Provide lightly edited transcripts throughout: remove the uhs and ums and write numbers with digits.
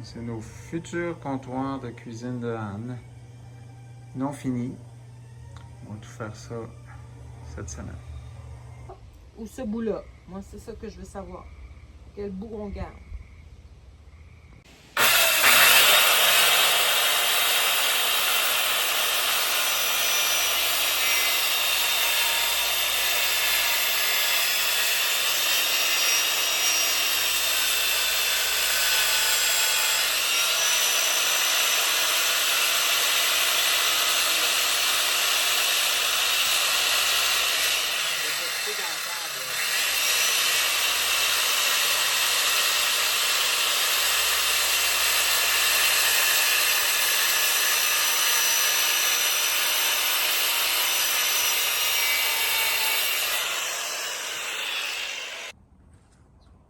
C'est nos futurs comptoirs de cuisine de Anne. Non finis. On va tout faire ça cette semaine. Ou ce bout-là. Moi, c'est ça que je veux savoir. Quel bout on garde.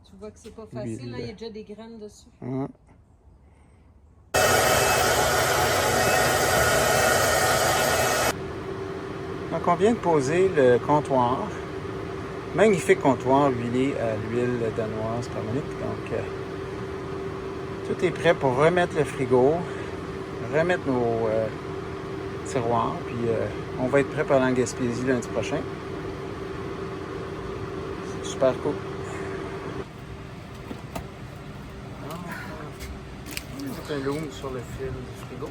Tu vois que c'est pas facile, là, il y a déjà des graines dessus. Donc on vient de poser le comptoir. Magnifique comptoir huilé à l'huile danoise Pramonique. Donc tout est prêt pour remettre le frigo, remettre nos tiroirs, puis on va être prêt pour aller en Gaspésie lundi prochain. C'est super cool. On met un loom sur le fil du frigo.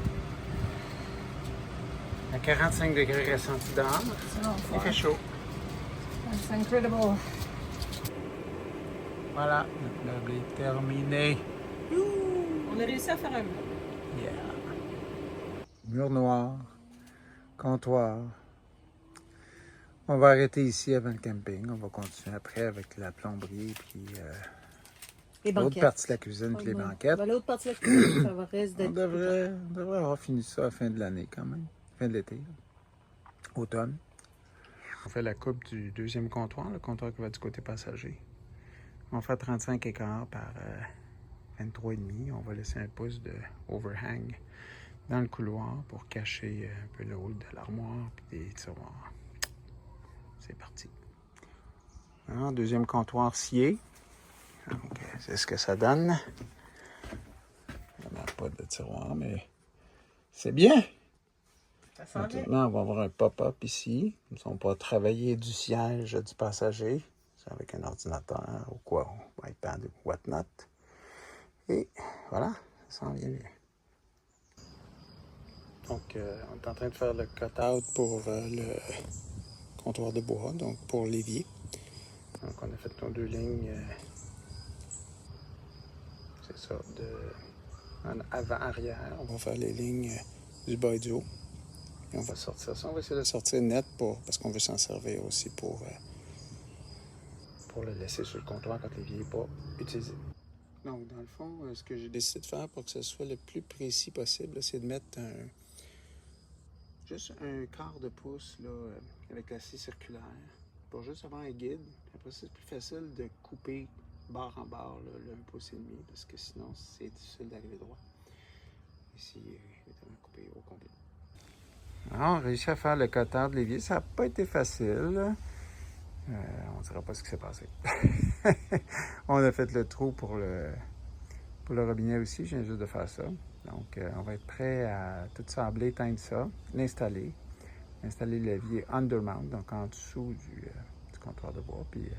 À 45 degrés ressentis dehors. Il fait chaud. C'est incredible. Voilà, notre meuble est terminé. On a réussi à faire un mur. Yeah. Mur noir, comptoir. On va arrêter ici avant le camping. On va continuer après avec la plomberie puis l'autre partie de la cuisine puis les banquettes. Ben, l'autre partie de la cuisine, ça va rester On devrait avoir fini ça à la fin de l'année quand même. Fin de l'été. Automne. On fait la coupe du deuxième comptoir, le comptoir qui va du côté passager. On va faire 35 écarts par 23,5. On va laisser un pouce de overhang dans le couloir pour cacher un peu le haut de l'armoire et des tiroirs. C'est parti. Alors, deuxième comptoir scié. Donc, c'est ce que ça donne. On n'a pas de tiroir, mais c'est bien. Maintenant, on va avoir un pop-up ici. On va travailler du siège du passager avec un ordinateur ou quoi, ou iPad ou whatnot. Et voilà, ça s'en vient bien. Donc, on est en train de faire le cut-out pour le comptoir de bois, donc pour l'évier. Donc, on a fait nos deux lignes, c'est ça, en avant-arrière. On va faire les lignes du bas et du haut. Et on va sortir ça. On va essayer de le sortir net parce qu'on veut s'en servir aussi pour le laisser sur le comptoir quand l'évier n'est pas utilisé. Donc, dans le fond, ce que j'ai décidé de faire pour que ce soit le plus précis possible, c'est de mettre juste un quart de pouce là, avec la scie circulaire pour juste avoir un guide. Après, c'est plus facile de couper barre en barre, là, le 1,5 pouce, parce que sinon, c'est difficile d'arriver droit. Ici, il est coupé au complet. Alors, on a réussi à faire le cutter de l'évier. Ça n'a pas été facile. On ne dira pas ce qui s'est passé. On a fait le trou pour le robinet aussi. Je viens juste de faire ça. Donc, on va être prêt à tout sabler, teindre ça, l'installer l'évier undermount, donc en dessous du comptoir de bois. Puis,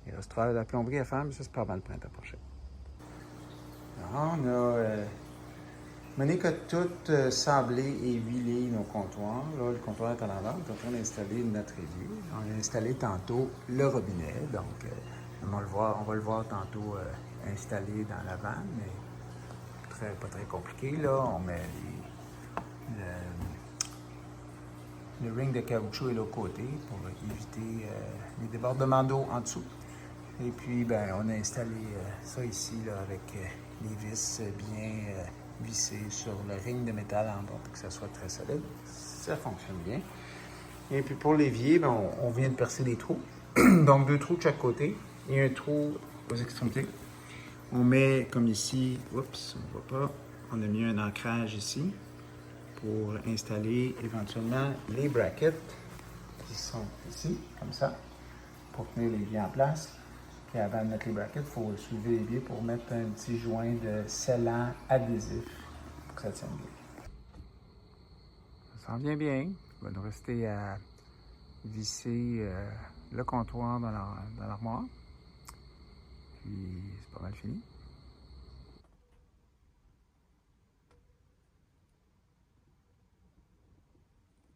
il restera la plomberie à faire, mais ça, c'est pas avant le printemps prochain. Alors, on a Monique a tout sablé et huilé nos comptoirs. Là, le comptoir est à l'envers. On est en train d'installer notre évier. On a installé tantôt le robinet. Donc, on va le voir tantôt installé dans la vanne, mais pas très compliqué. Là, on met le ring de caoutchouc est de l'autre côté pour éviter les débordements d'eau en dessous. Et puis, ben, on a installé ça ici là, avec les vis bien vissées sur le ring de métal en bas pour que ça soit très solide. Ça fonctionne bien. Et puis pour l'évier, ben, on vient de percer des trous. Donc 2 trous de chaque côté et un trou aux extrémités. On met comme ici, oups, on ne voit pas, on a mis un ancrage ici pour installer éventuellement les brackets qui sont ici, comme ça, pour tenir l'évier en place. Puis avant de mettre les brackets, il faut soulever les biais pour mettre un petit joint de scellant adhésif pour que ça tienne bien. Ça s'en vient bien. Il va nous rester à visser le comptoir dans l'armoire. Puis c'est pas mal fini.